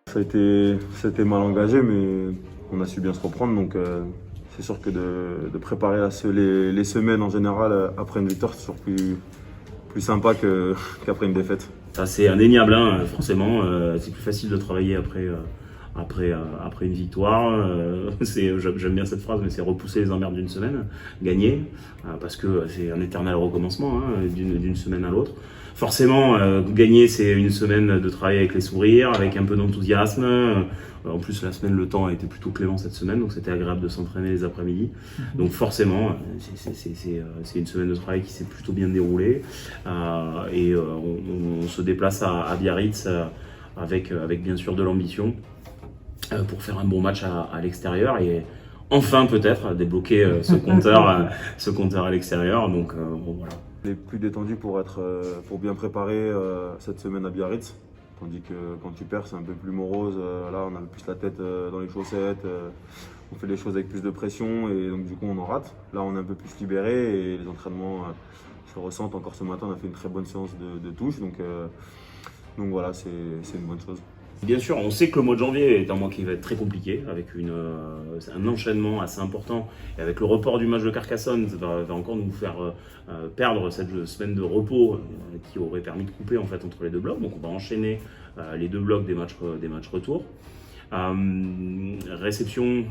Ça a été mal engagé, mais on a su bien se reprendre. Donc c'est sûr que de préparer les semaines en général après une victoire, c'est toujours plus sympa qu'après une défaite. Ça c'est indéniable, hein, forcément. C'est plus facile de travailler après une victoire. J'aime bien cette phrase, mais c'est repousser les emmerdes d'une semaine, gagner, parce que c'est un éternel recommencement, hein, d'une semaine à l'autre. Forcément, gagner, c'est une semaine de travail avec les sourires, avec un peu d'enthousiasme. En plus, la semaine, le temps a été plutôt clément cette semaine, donc c'était agréable de s'entraîner les après-midi. Donc forcément, c'est une semaine de travail qui s'est plutôt bien déroulée. On se déplace à Biarritz avec bien sûr de l'ambition pour faire un bon match à l'extérieur et enfin peut-être débloquer ce compteur à l'extérieur. Donc bon, voilà. Les plus détendus pour bien préparer cette semaine à Biarritz. Tandis que quand tu perds, c'est un peu plus morose. Là, on a plus la tête dans les chaussettes. On fait les choses avec plus de pression et donc du coup, on en rate. Là, on est un peu plus libéré et les entraînements se ressentent. Encore ce matin, on a fait une très bonne séance de touche. Donc voilà, c'est une bonne chose. Bien sûr, on sait que le mois de janvier est un mois qui va être très compliqué, avec un enchaînement assez important. Et avec le report du match de Carcassonne, ça va encore nous faire perdre cette semaine de repos qui aurait permis de couper en fait entre les deux blocs. Donc on va enchaîner les deux blocs des matchs retour. Réception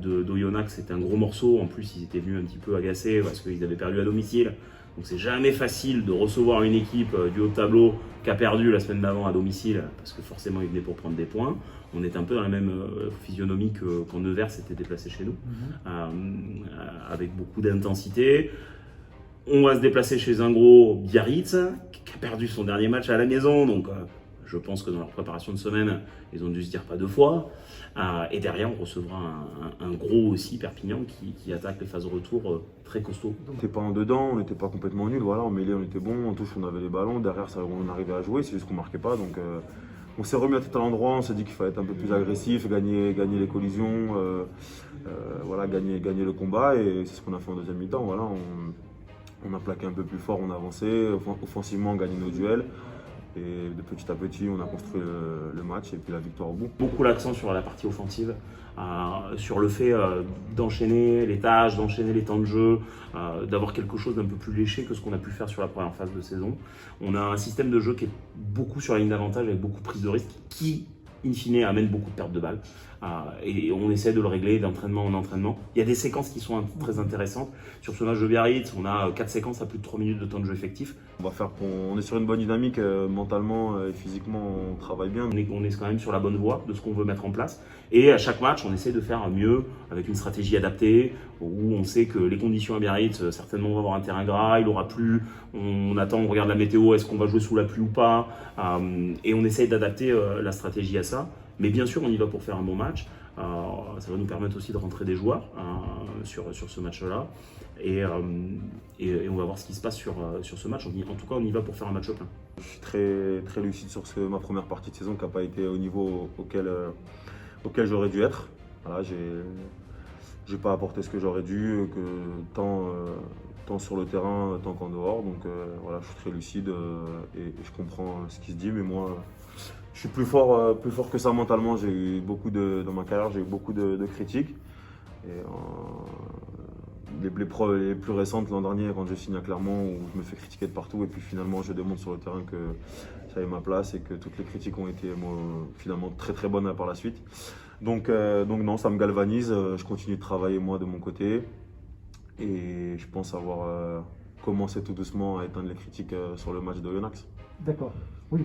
d'Oyonnax, c'était un gros morceau. En plus, ils étaient venus un petit peu agacés parce qu'ils avaient perdu à domicile. Donc c'est jamais facile de recevoir une équipe du haut de tableau qui a perdu la semaine d'avant à domicile, parce que forcément ils venaient pour prendre des points. On est un peu dans la même physionomie quand Nevers s'était déplacé chez nous, avec beaucoup d'intensité. On va se déplacer chez un gros Biarritz, qui a perdu son dernier match à la maison, donc je pense que dans leur préparation de semaine, ils ont dû se dire pas deux fois. Et derrière, on recevra un gros aussi, Perpignan, qui attaque les phases de retour très costaud. On n'était pas en dedans, on n'était pas complètement nuls. Voilà, en mêlée, on était bon, en touche, on avait les ballons. Derrière, on arrivait à jouer, c'est juste qu'on ne marquait pas. Donc on s'est remis à tout à l'endroit, on s'est dit qu'il fallait être un peu plus agressif, gagner les collisions, voilà, gagner le combat. Et c'est ce qu'on a fait en deuxième mi-temps. Voilà, on a plaqué un peu plus fort, on a avancé, offensivement, on gagnait nos duels. Et de petit à petit, on a construit le match et puis la victoire au bout. Beaucoup l'accent sur la partie offensive, sur le fait d'enchaîner les tâches, d'enchaîner les temps de jeu, d'avoir quelque chose d'un peu plus léché que ce qu'on a pu faire sur la première phase de saison. On a un système de jeu qui est beaucoup sur la ligne d'avantage avec beaucoup de prise de risque qui, in fine, amène beaucoup de pertes de balles. Et on essaie de le régler d'entraînement en entraînement. Il y a des séquences qui sont très intéressantes. Sur ce match de Biarritz, on a 4 séquences à plus de 3 minutes de temps de jeu effectif. On est sur une bonne dynamique, mentalement et physiquement, on travaille bien. On est quand même sur la bonne voie de ce qu'on veut mettre en place. Et à chaque match, on essaie de faire mieux avec une stratégie adaptée, où on sait que les conditions à Biarritz, certainement on va avoir un terrain gras, il aura plu, on attend, on regarde la météo, est-ce qu'on va jouer sous la pluie ou pas, et on essaye d'adapter la stratégie à ça. Mais bien sûr, on y va pour faire un bon match. Ça va nous permettre aussi de rentrer des joueurs sur ce match-là. Et on va voir ce qui se passe sur ce match. En tout cas, on y va pour faire un match plein. Je suis très, très lucide sur ma première partie de saison qui n'a pas été au niveau auquel j'aurais dû être. Voilà, j'ai pas apporté ce que j'aurais dû, tant sur le terrain, tant qu'en dehors. Donc voilà, je suis très lucide et je comprends ce qui se dit. Mais moi, je suis plus fort que ça mentalement. Dans ma carrière, j'ai eu beaucoup de critiques. Et, les plus récentes l'an dernier, quand je signe à Clermont, où je me fais critiquer de partout. Et puis finalement, je démontre sur le terrain que j'avais ma place et que toutes les critiques ont été finalement très très bonnes par la suite. Donc non, ça me galvanise. Je continue de travailler moi de mon côté. Et je pense avoir commencé tout doucement à éteindre les critiques sur le match de Oyonnax. D'accord, oui.